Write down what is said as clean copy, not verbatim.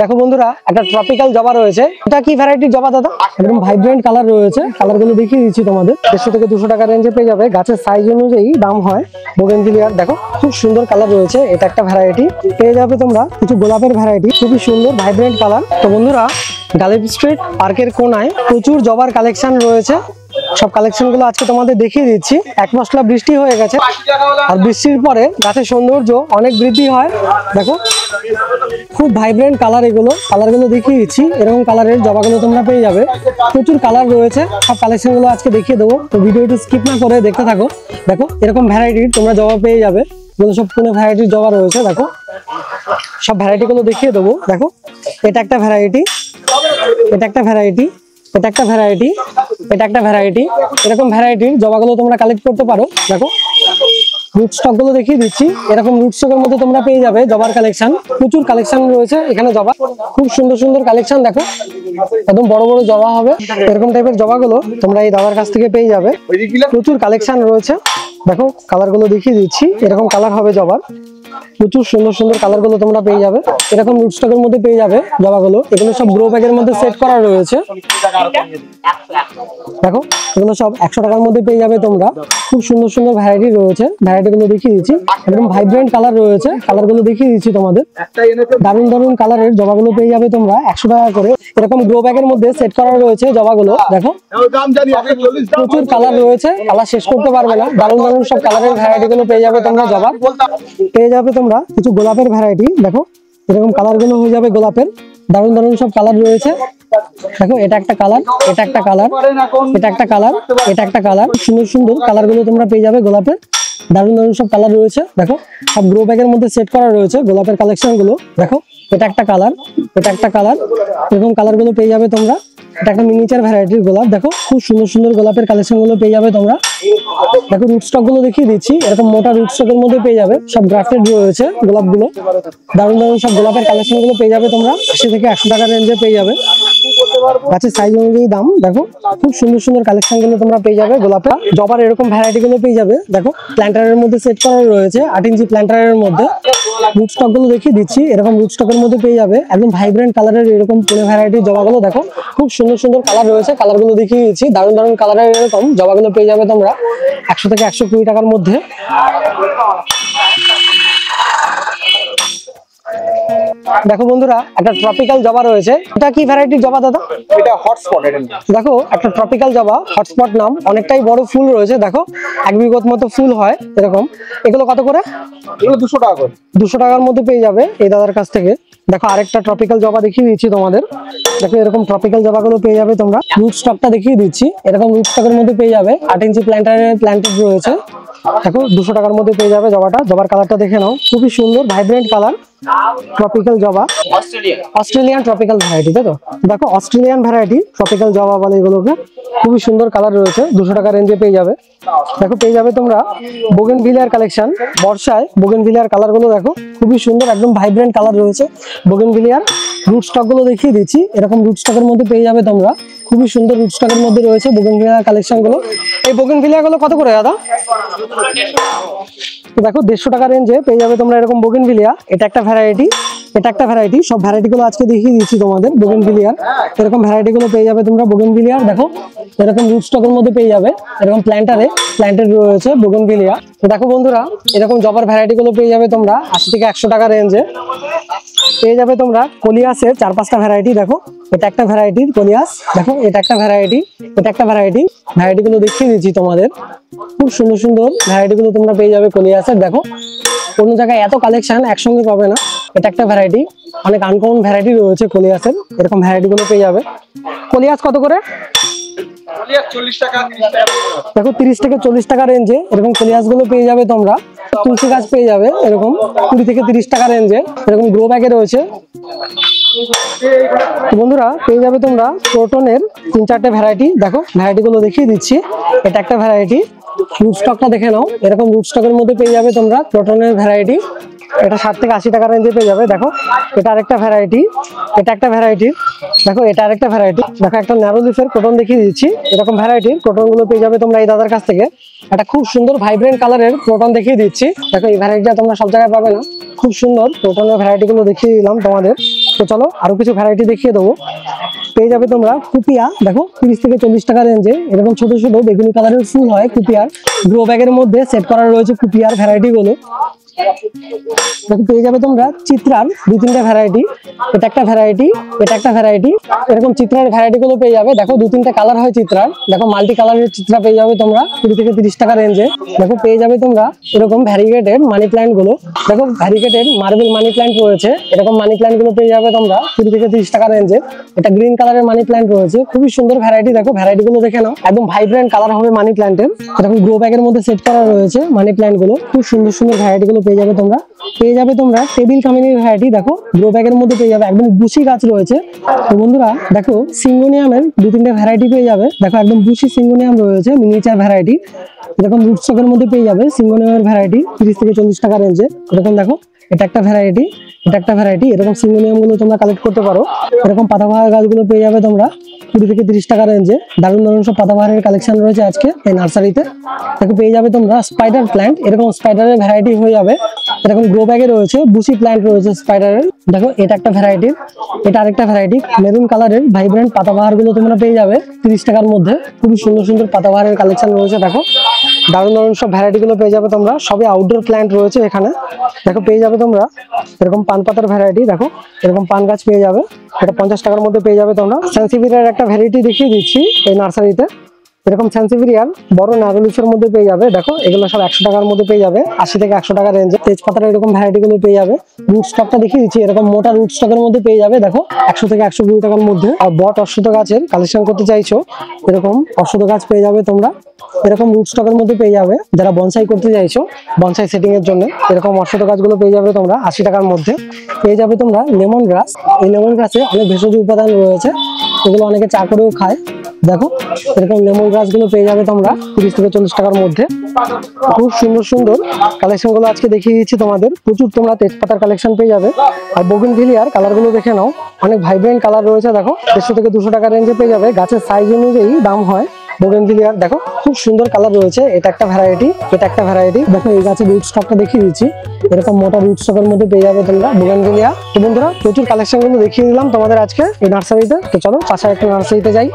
দেখো বন্ধুরা, একটা ট্রপিক্যাল জবা রয়েছে। এটা কি ভ্যারাইটির জবা দাদা? একদম ভাইব্রেন্ট কালার রয়েছে। কালার গুলো দেখিয়ে দিচ্ছি তোমাদের। 150 থেকে 200 টাকা রেঞ্জে পেয়ে যাবে। গাছের সাইজ অনুযায়ী দাম হয়। বোগেনভিলিয়ার দেখো খুব সুন্দর কালার রয়েছে। এটা একটা ভ্যারাইটি। পেয়ে যাবে তোমরা কিছু গোলাপের ভ্যারাইটি, খুবই সুন্দর ভাইব্রেন্ট কালার। তো বন্ধুরা, গালিব স্ট্রিট পার্কের কোনায় প্রচুর জবার কালেকশন রয়েছে। সব কালেকশন গুলো আজকে তোমাদের দেখিয়ে দিচ্ছি। এক মশলা বৃষ্টি হয়ে গেছে, আর বৃষ্টির পরে গাছের সৌন্দর্য অনেক বৃদ্ধি হয়। দেখো খুব ভাইব্রেন্ট কালার, এগুলো কালার গুলো দেখিয়ে দিচ্ছি। এরকম কালারের জবাগুলো তোমরা পেয়ে যাবে। প্রচুর কালার রয়েছে। সব কালেকশন গুলো আজকে দেখিয়ে দেবো, তো ভিডিওটি স্কিপ না করে দেখতে থাকো। দেখো এরকম ভ্যারাইটির তোমরা জবা পেয়ে যাবে। এগুলো সব কোনো ভ্যারাইটির জবা রয়েছে। দেখো সব ভ্যারাইটি গুলো দেখিয়ে দেবো। দেখো এটা একটা ভ্যারাইটি, এটা একটা ভ্যারাইটি, এটা একটা ভ্যারাইটি, এটা একটা ভ্যারাইটি। এরকম ভ্যারাইটির জবাগুলো তোমরা কালেক্ট করতে পারো। দেখো রুট স্টক গুলো দেখিয়ে দিচ্ছি। এরকম রুট স্টকের মধ্যে তোমরা পেয়ে যাবে জবার কালেকশন। প্রচুর কালেকশন রয়েছে এখানে জবা, খুব সুন্দর সুন্দর কালেকশন। দেখো একদম বড় বড় জবা হবে। এরকম টাইপের জবাগুলো তোমরা এই দাদার কাছ থেকে পেয়ে যাবে। প্রচুর কালেকশন রয়েছে। দেখো কালার গুলো দেখিয়ে দিচ্ছি। এরকম কালার হবে জবার। প্রচুর সুন্দর সুন্দর কালার গুলো তোমরা পেয়ে যাবে। এরকম রুট স্টকের মধ্যে পেয়ে যাবে জবাগুলো। এগুলো সব গ্রো ব্যাগের মধ্যে সেট করা রয়েছে। দেখো এগুলো সব 100 টাকার মধ্যে পেয়ে যাবে তোমরা। খুব সুন্দর সুন্দর ভ্যারাইটি রয়েছে। ভ্যারাইটি গুলো দেখিয়ে দিচ্ছি। একদম ভাইব্রেন্ট কালার রয়েছে। কালার গুলো দেখিয়ে দিচ্ছি তোমাদের। দারুণ দারুণ কালারের জবাগুলো পেয়ে যাবে তোমরা 100 টাকা করে। এরকম গ্রো ব্যাগের মধ্যে সেট করা রয়েছে জবাগুলো। দেখো প্রচুর কালার রয়েছে, কালার শেষ করতে পারবে না। দারুণ দারুণ সব কালারের ভ্যারাইটি গুলো পেয়ে যাবে তোমরা জবা। পেয়ে যাবে তোমরা কিছু গোলাপের ভ্যারাইটি। দেখো এরকম কালার গুলো হয়ে যাবে গোলাপের। দারুণ দারুণ সব কালার রয়েছে। দেখো এটা একটা কালার, এটা একটা কালার, এটা একটা কালার, এটা একটা কালার। সুন্দর সুন্দর কালার গুলো তোমরা পেয়ে যাবে গোলাপের। দারুণ দারুণ সব কালার রয়েছে। দেখো সব গ্রো ব্যাগের মধ্যে সেট করা রয়েছে গোলাপের কালেকশন গুলো। দেখো এটা একটা কালার, এটা একটা কালার। এরকম কালার গুলো পেয়ে যাবে তোমরা। এটা একটা মিনিচার ভ্যারাইটির গোলাপ। দেখো খুব সুন্দর সুন্দর গোলাপের কালেকশন গুলো পেয়ে যাবে তোমরা। দেখো রুট স্টক গুলো দেখিয়ে দিচ্ছি। এরকম মোটা রুট স্টকের মধ্যে পেয়ে যাবে। সব গ্রাফটেড রয়েছে গোলাপ গুলো। দারুণ দারুণ সব গোলাপের কালেকশন গুলো পেয়ে যাবে তোমরা। 80 থেকে 100 টাকা রেঞ্জে পেয়ে যাবে। গাছের সাইজ অনুযায়ী দাম। দেখো খুব সুন্দর সুন্দর কালেকশন গুলো তোমরা পেয়ে যাবে গোলাপের। জবার এরকম ভ্যারাইটি গুলো পেয়ে যাবে। দেখো প্ল্যান্টারের মধ্যে সেট করা রয়েছে 8 ইঞ্চি প্ল্যান্টারের মধ্যে। রুট স্টক গুলো দেখিয়ে দিচ্ছি। এরকম রুট স্টকের মধ্যে পেয়ে যাবে একদম ভাইব্রেন্ট কালারের এরকম পুরো ভ্যারাইটির জবাগুলো। দেখো খুব সুন্দর সুন্দর কালার রয়েছে। কালার গুলো দেখিয়ে দিচ্ছি। দারুণ দারুণ কালারের এরকম জবাগুলো পেয়ে যাবে তোমরা 100 থেকে 120 টাকার মধ্যে। দেখো বন্ধুরা, একটা ট্রপিক্যাল জবা রয়েছে। এটা কি ভ্যারাইটির জবা দাদা? এটা হটস্পট। দেখো একটা ট্রপিক্যাল জবা, হটস্পট নাম। অনেকটাই বড় ফুল রয়েছে। দেখো 1 বিঘত মতো ফুল হয় এরকম। এগুলো কত করে? এগুলো 200 টাকা করে। 200 টাকার মধ্যে পেয়ে যাবে এই দাদার কাছ থেকে। দেখো আরেকটা ট্রপিক্যাল জবা দেখিয়ে দিচ্ছি তোমাদের। দেখো এরকম ট্রপিক্যাল জবাগুলো পেয়ে যাবে তোমরা। রুট স্টকটা দেখিয়ে দিচ্ছি। এরকম রুট স্টকের মধ্যে পেয়ে যাবে 8 ইঞ্চি প্ল্যান্টেড রয়েছে। দেখো 200 টাকার মধ্যে পেয়ে যাবে জবাটা। জবার কালারটা দেখে নাও, খুবই সুন্দর ভাইব্রেন্ট কালার। ট্রপিক্যাল জবা, অস্ট্রেলিয়ান ট্রপিক্যাল ভ্যারাইটি, তাই তো? দেখো অস্ট্রেলিয়ান ভ্যারাইটি ট্রপিক্যাল জবা বলে এগুলোকে। খুবই সুন্দর কালার রয়েছে। 200 টাকা রেঞ্জে পেয়ে যাবে। দেখো পেয়ে যাবে তোমরা বোগেনভিলিয়ার কালেকশন। বর্ষায় বোগেনভিলিয়ার কালার গুলো দেখো খুবই সুন্দর, একদম ভাইব্রেন্ট কালার রয়েছে বোগেনভিলিয়ার। রুট স্টক গুলো দেখিয়ে দিচ্ছি। এরকম রুট স্টকের মধ্যে পেয়ে যাবে তোমরা। খুবই সুন্দর রুট স্টকের মধ্যে রয়েছে বোগেনভিলিয়ার কালেকশন গুলো। এই বোগেনভিলিয়া গুলো কত করে দাদা? দেখো 150 টাকা রেঞ্জে পেয়ে যাবে তোমরা এরকম বোগেনভিলিয়া। এটা একটা ভ্যারাইটি, এটা একটা ভ্যারাইটি। সব ভ্যারাইটি গুলো আজকে দেখিয়ে দিচ্ছি তোমাদের বোগেনভিলিয়ার। এরকম ভ্যারাইটি গুলো পেয়ে যাবে তোমরা বোগেনভিলিয়ার। দেখো এরকম রুট স্টকের মধ্যে পেয়ে যাবে। এরকম প্ল্যান্টেড রয়েছে বোগেনভিলিয়া। তো দেখো বন্ধুরা, এরকম জবার ভ্যারাইটি গুলো পেয়ে যাবে তোমরা 80 থেকে 100 টাকা রেঞ্জে। পেয়ে যাবে তোমরা কলিয়াসের 4-5টা ভ্যারাইটি। দেখো এটা একটা ভ্যারাইটির কলিয়াস। দেখো এটা একটা ভ্যারাইটি, এটা একটা ভ্যারাইটি। ভ্যারাইটি গুলো দেখিয়ে দিচ্ছি তোমাদের। খুব সুন্দর সুন্দর ভ্যারাইটি গুলো তোমরা পেয়ে যাবে কলিয়াসের। দেখো কোনো জায়গায় এত কালেকশন একসঙ্গে পাবে না। এটা একটা ভ্যারাইটি, অনেক আনকমন ভ্যারাইটি রয়েছে কলিয়াসের। এরকম ভ্যারাইটি গুলো পেয়ে যাবে। কলিয়াস কত করে? 40 টাকা, 30 টাকা। দেখো 30 থেকে 40 টাকা রেঞ্জে এরকম কলিয়াস গুলো পেয়ে যাবে তোমরা। তুলসী গাছ পেয়ে যাবে এরকম 20 থেকে 30 টাকা রেঞ্জে। এরকম গ্রো ব্যাগে রয়েছে। বন্ধুরা পেয়ে যাবে তোমরা ক্রোটনের 3-4টে ভ্যারাইটি। দেখো ভ্যারাইটি গুলো দেখিয়ে দিচ্ছি। এটা একটা ভ্যারাইটি। রুট স্টকটা দেখে নাও। এরকম রুট স্টকের মধ্যে পেয়ে যাবে তোমরা ক্রোটনের ভ্যারাইটি। এটা 60 থেকে 80 টাকা রেঞ্জে পেয়ে যাবে। দেখো এটা আরেকটা ভ্যারাইটি, এটা একটা ভ্যারাইটি। দেখো এটা আরেকটা ভ্যারাইটি। দেখো একটা ন্যারো লিফের ক্রোটন দেখিয়ে দিচ্ছি। এরকম ভ্যারাইটির ক্রোটন গুলো পেয়ে যাবে তোমরা এই দাদার কাছ থেকে। একটা খুব সুন্দর ভাইব্রেন্ট কালারের ক্রোটন দেখিয়ে দিচ্ছি। দেখো এই ভ্যারাইটিটা তোমরা সব জায়গায় পাবে না। খুব সুন্দর ক্রোটনের ভ্যারাইটি গুলো দেখিয়ে দিলাম তোমাদের। তো চলো আরো কিছু ভ্যারাইটি দেখিয়ে দেবো। পেয়ে যাবে তোমরা কুপিয়া, দেখো 30 থেকে 40 টাকা রেঞ্জে এরকম ছোট ছোট বেগুনি কালারের ফুল হয় কুপিয়ার। গ্রো ব্যাগের মধ্যে সেট করা রয়েছে কুপিয়ার ভ্যারাইটি গুলো। দেখো পেয়ে যাবে তোমরা চিত্রার 2-3টা ভ্যারাইটি, এটা একটা ভ্যারাইটি, এটা একটা ভ্যারাইটি, এরকম চিত্রার ভ্যারাইটি গুলো পেয়ে যাবে। দেখো 2-3টা কালার হয় চিত্রার, দেখো মাল্টি কালারের চিত্রা পেয়ে যাবে তোমরা 20 থেকে 30 টাকা রেঞ্জে। দেখো পেয়ে যাবে তোমরা এরকম ভ্যারিগেটেড মানি প্ল্যান্ট গুলো, দেখো ভ্যারিগেটেড মার্বেল মানি প্ল্যান্ট রয়েছে, এরকম মানি প্ল্যান্ট গুলো পেয়ে যাবে তোমরা 20 থেকে 30 টাকা রেঞ্জে। এটা গ্রিন কালারের মানি প্ল্যান্ট রয়েছে, খুবই সুন্দর ভ্যারাইটি। দেখো ভ্যারাইটি গুলো দেখে নাও, একদম ভাইব্রেন্ট কালার হবে মানি প্ল্যান্টের। এরকম গ্রো ব্যাগের মধ্যে সেট করা রয়েছে মানি প্ল্যান্ট গুলো, খুব সুন্দর সুন্দর ভ্যারাইটি গুলো পেয়ে যাবে তোমরা। পেয়ে যাবে তোমরা টেবিল কামিনীর ভ্যারাইটি, দেখো গ্রো ব্যাগের মধ্যে পেয়ে যাবে, একদম বুশি গাছ রয়েছে। তো বন্ধুরা দেখো সিঙ্গোনিয়ামের 2-3টে ভ্যারাইটি পেয়ে যাবে, দেখো একদম বুশি সিঙ্গোনিয়াম রয়েছে মিনিচার ভ্যারাইটি। এরকম রুট স্টকের মধ্যে পেয়ে যাবে সিঙ্গোনিয়ামের ভ্যারাইটি 30 থেকে 40 টাকা রেঞ্জে। এরকম দেখো এটা একটা ভ্যারাইটি, এটা একটা ভ্যারাইটি, এরকম সিঙ্গোনিয়াম গুলো তোমরা কালেক্ট করতে পারো। এরকম পাতাবাহার গাছগুলো পেয়ে যাবে তোমরা 20 থেকে 30 টাকা রেঞ্জে। দারুণ দারুণ সব পাতাবাহারের কালেকশন রয়েছে আজকে এই নার্সারিতে। দেখো পেয়ে যাবে তোমরা স্পাইডার প্ল্যান্ট, এরকম স্পাইডারের ভ্যারাইটি হয়ে যাবে। এরকম গ্রো ব্যাগে রয়েছে বুশি প্ল্যান্ট রয়েছে স্পাইডারের। দেখো এটা একটা ভ্যারাইটি, এটা আরেকটা ভ্যারাইটি, মেরুন কালারের ভাইব্রেন্ট পাতাবাহার গুলো তোমরা পেয়ে যাবে 30 টাকার মধ্যে। খুবই সুন্দর সুন্দর পাতাবাহারের কালেকশন রয়েছে। দেখো দারুণ দারুণ সব ভ্যারাইটি গুলো পেয়ে যাবে তোমরা, সবই আউটডোর প্ল্যান্ট রয়েছে এখানে। দেখো পেয়ে যাবে তোমরা এরকম পান পাতার ভ্যারাইটি, দেখো এরকম পান গাছ পেয়ে যাবে, এটা 50 টাকার মধ্যে পেয়ে যাবে তোমরা। সেন্সিভিরিয়ার একটা ভ্যারাইটি দেখিয়ে দিচ্ছি এই নার্সারিতে। এরকম সেন্সিভিরিয়ার বড় নাগলুচের মধ্যে পেয়ে যাবে, দেখো এগুলো সব 100 টাকার মধ্যে পেয়ে যাবে, 80 থেকে 100 টাকা রেঞ্জে। তেজপাতার এরকম ভ্যারাইটি গুলো পেয়ে যাবে। রুট স্টকটা দেখিয়ে দিচ্ছি, এরকম মোটা রুট স্টকের মধ্যে পেয়ে যাবে, দেখো 100 থেকে 120 টাকার মধ্যে। আর বট অশ্বত গাছের কালেকশন করতে চাইছো, এরকম অশ্বত গাছ পেয়ে যাবে তোমরা এরকম রুট স্টকের মধ্যে পেয়ে যাবে। যারা বনসাই করতে চাইছো বনসাই সেটিং এর জন্য, এরকম অশ্বত গাছগুলো পেয়ে যাবে তোমরা 80 টাকার মধ্যে। পেয়ে যাবে তোমরা লেমন গ্রাস, এই লেমন গ্রাসে অনেক ভেষজ উপাদান রয়েছে, এগুলো অনেকে চা করেও খায়। দেখো এরকম লেমন গ্রাস গুলো পেয়ে যাবে তোমরা 30 থেকে 40 টাকার মধ্যে। খুব সুন্দর সুন্দর কালেকশন গুলো আজকে দেখিয়ে দিচ্ছি তোমাদের। প্রচুর তোমরা তেজপাতার কালেকশন পেয়ে যাবে। আর বোগেনভিলিয়ার কালার গুলো দেখে নাও, অনেক ভাইব্রেন্ট কালার রয়েছে। দেখো 150 থেকে 200 টাকা রেঞ্জে পেয়ে যাবে, গাছের সাইজ অনুযায়ী দাম হয়। বোগেনভিলিয়ার দেখো খুব সুন্দর কালার রয়েছে, এটা একটা ভ্যারাইটি, এটা একটা ভ্যারাইটি। দেখো এই গাছের রুট স্টকটা দেখিয়ে দিচ্ছি, এরকম মোটা রুট স্টকের মধ্যে পেয়ে যাবে তোমরা বোগেনভিলিয়া। তো বন্ধুরা প্রচুর কালেকশন গুলো দেখিয়ে দিলাম তোমাদের আজকে এই নার্সারিতে। তো চলো পাশে একটা নার্সারিতে যাই।